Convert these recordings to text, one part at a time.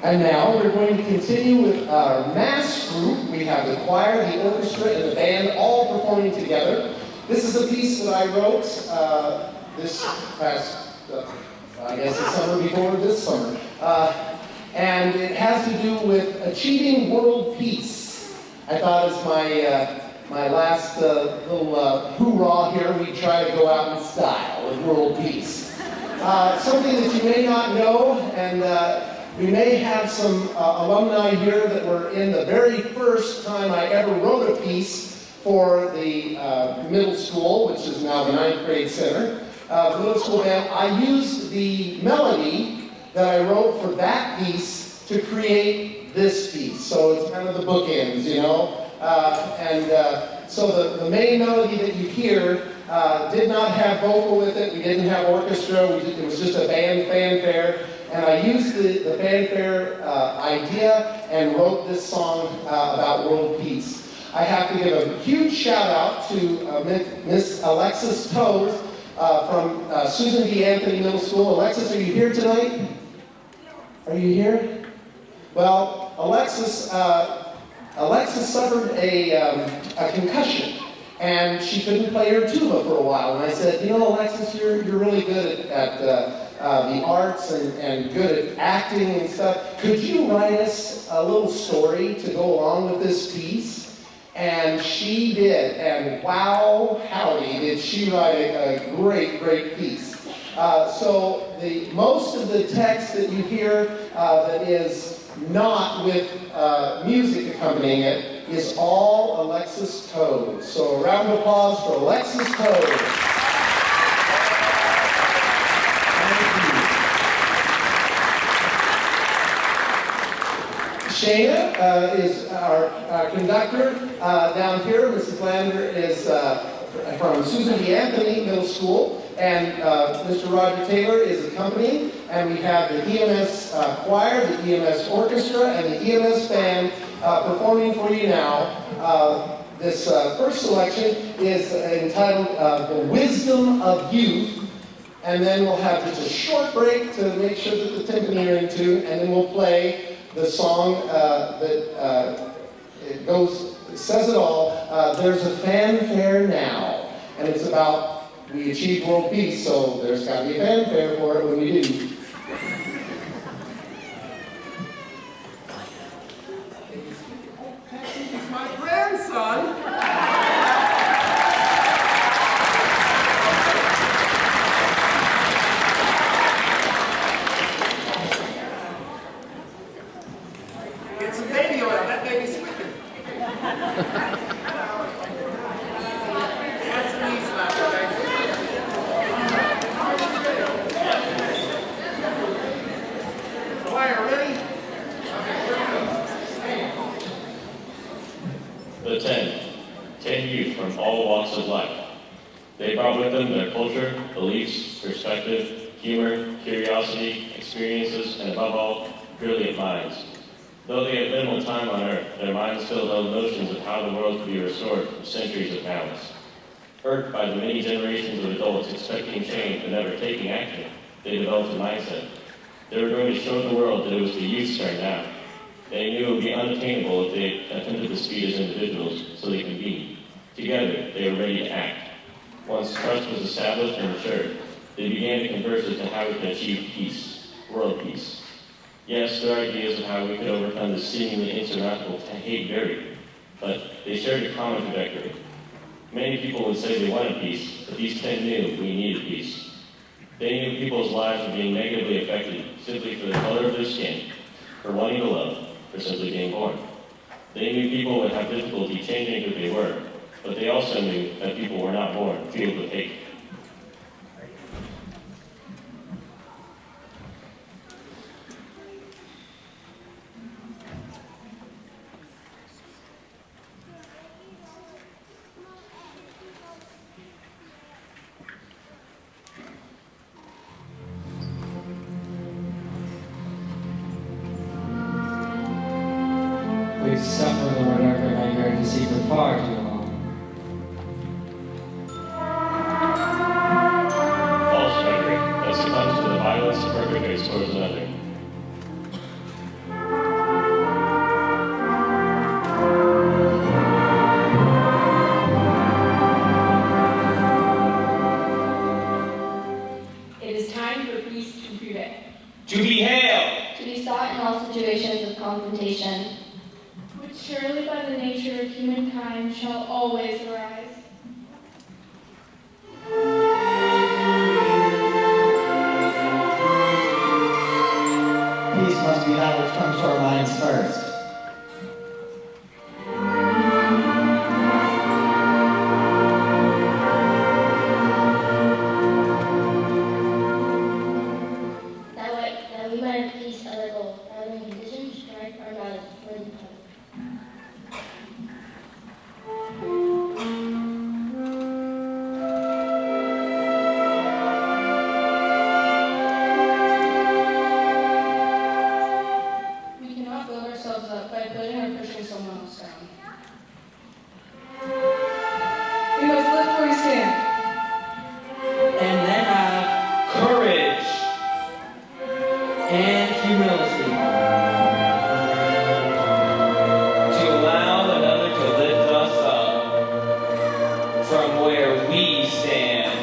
And now we're going to continue with our mass group. We have the choir, the orchestra, and the band all performing together. This is a piece that I wrote this past, I guess the summer before this summer. And it has to do with achieving world peace. I thought as my last little hoorah here, we'd try to go out in style with world peace. Something that you may not know, and we may have some alumni here that were in the very first time I ever wrote a piece for the middle school, which is now the 9th grade center. The middle school band. I used the melody that I wrote for that piece to create this piece. So it's kind of the bookends, you know. So the main melody that you hear did not have vocal with it. We didn't have orchestra. It was just a band fanfare. And I used the fanfare idea and wrote this song about world peace. I have to give a huge shout out to Miss Alexis Toes from Susan D. Anthony Middle School. Alexis, are you here tonight? Are you here? Well, Alexis suffered a concussion, and she couldn't play her tuba for a while. And I said, you know, Alexis, you're really good at the arts and good at acting and stuff. Could you write us a little story to go along with this piece? And she did, and wow, howdy, did she write a great, great piece. So most of the text that you hear that is not with music accompanying it is all Alexis Toes. So a round of applause for Alexis Toes. Shayna is our conductor down here. Mrs. Lander is from Susan D. Anthony Middle School, and Mr. Roger Taylor is accompanying. And we have the EMS choir, the EMS orchestra, and the EMS band performing for you now. This first selection is entitled The Wisdom of Youth. And then we'll have just a short break to make sure that the timpani are in tune, and then we'll play the song that says it all. There's a fanfare now, and it's about we achieved world peace, so there's got to be a fanfare for it when we do. He's my grandson. Get some baby oil. That baby's squeaking. That's a knee slapper, guys. Choir, ready? The 10 youth from all walks of life. They brought with them their culture, beliefs, perspective, humor, curiosity, experiences, and above all, brilliant minds. Though they had minimal time on earth, their minds still held notions of how the world could be restored from centuries of malice. Irked by the many generations of adults expecting change but never taking action, they developed a mindset. They were going to show the world that it was the youth's turn now. They knew it would be unattainable if they attempted to speed as individuals, so they could be. Together, they were ready to act. Once trust was established and assured, they began to converse as to how we could achieve peace, world peace. Yes, their ideas of how we could overcome the seemingly insurmountable hate varied, but they shared a common trajectory. Many people would say they wanted peace, but these 10 knew we needed peace. They knew people's lives were being negatively affected simply for the color of their skin, for wanting to love, for simply being born. They knew people would have difficulty changing who they were, but they also knew that people were not born filled with hate. We've suffered, Lord, our good anger to see for far too long. False rhetoric that succumbs to the violence of perpetrators towards another. always arise. Peace must be that which comes to our minds first. That we might have peace as our goal, rather than condition, strife, or knowledge for the public. We cannot build ourselves up by putting or pushing someone else down. We must lift where we stand. And then have courage and humility to allow another to lift us up from where we stand.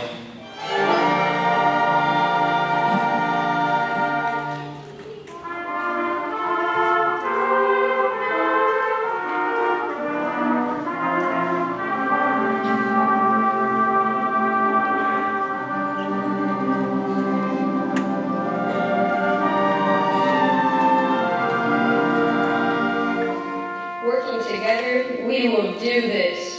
Working together, we will do this.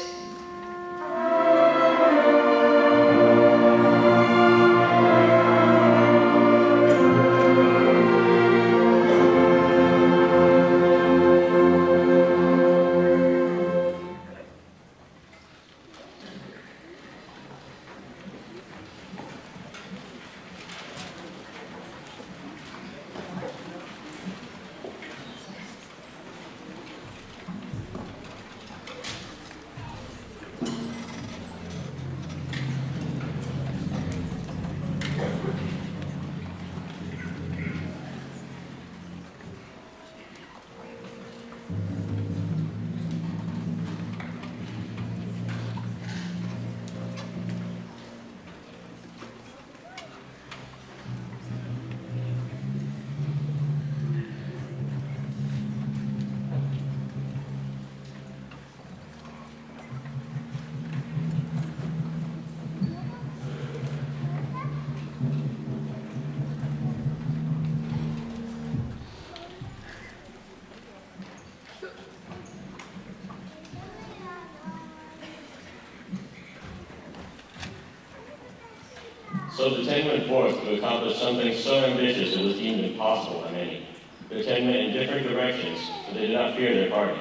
So the 10 went forth to accomplish something so ambitious it was deemed impossible by many. The 10 went in different directions, but they did not fear their party.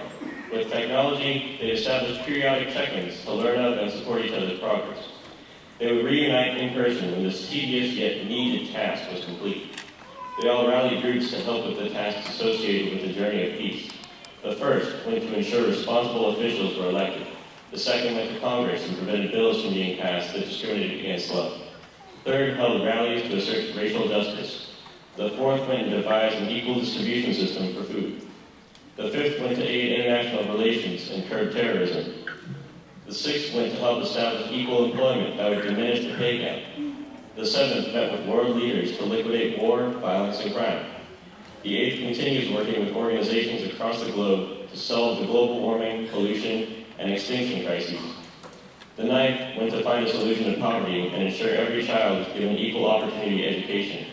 With technology, they established periodic check-ins to learn of and support each other's progress. They would reunite in person when this tedious yet needed task was complete. They all rallied groups to help with the tasks associated with the journey of peace. The first went to ensure responsible officials were elected. The second went to Congress and prevented bills from being passed that discriminated against love. Third held rallies to assert racial justice. The fourth went and devised an equal distribution system for food. The fifth went to aid international relations and curb terrorism. The sixth went to help establish equal employment that would diminish the pay gap. The seventh met with world leaders to liquidate war, violence, and crime. The eighth continues working with organizations across the globe to solve the global warming, pollution, and extinction crises. The ninth went to find a solution to poverty and ensure every child is given equal opportunity education.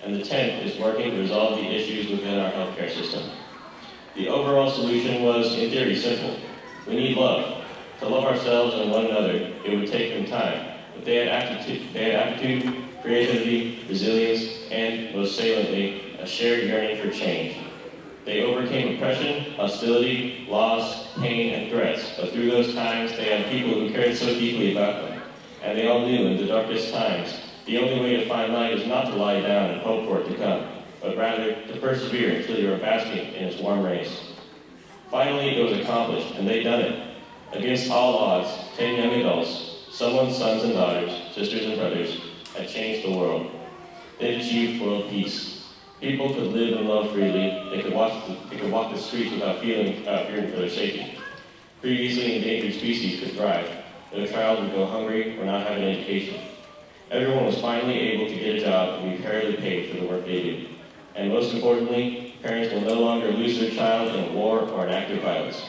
And the 10th is working to resolve the issues within our healthcare system. The overall solution was, in theory, simple. We need love. To love ourselves and one another, it would take them time. But they had aptitude, creativity, resilience, and, most saliently, a shared yearning for change. They overcame oppression, hostility, loss, pain, and threats, but through those times they had people who cared so deeply about them. And they all knew in the darkest times, the only way to find light is not to lie down and hope for it to come, but rather to persevere until you are basking in its warm rays. Finally, it was accomplished, and they'd done it. Against all odds, 10 young adults, someone's sons and daughters, sisters and brothers, had changed the world. They'd achieved world peace. People could live and love freely. They could walk the streets without fearing for their safety. Previously endangered species could thrive. No child would go hungry or not have an education. Everyone was finally able to get a job and be fairly paid for the work they do. And most importantly, parents will no longer lose their child in a war or an act of violence.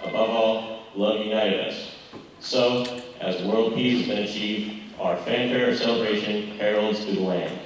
Above all, love united us. So, as world peace has been achieved, our fanfare celebration heralds through the land.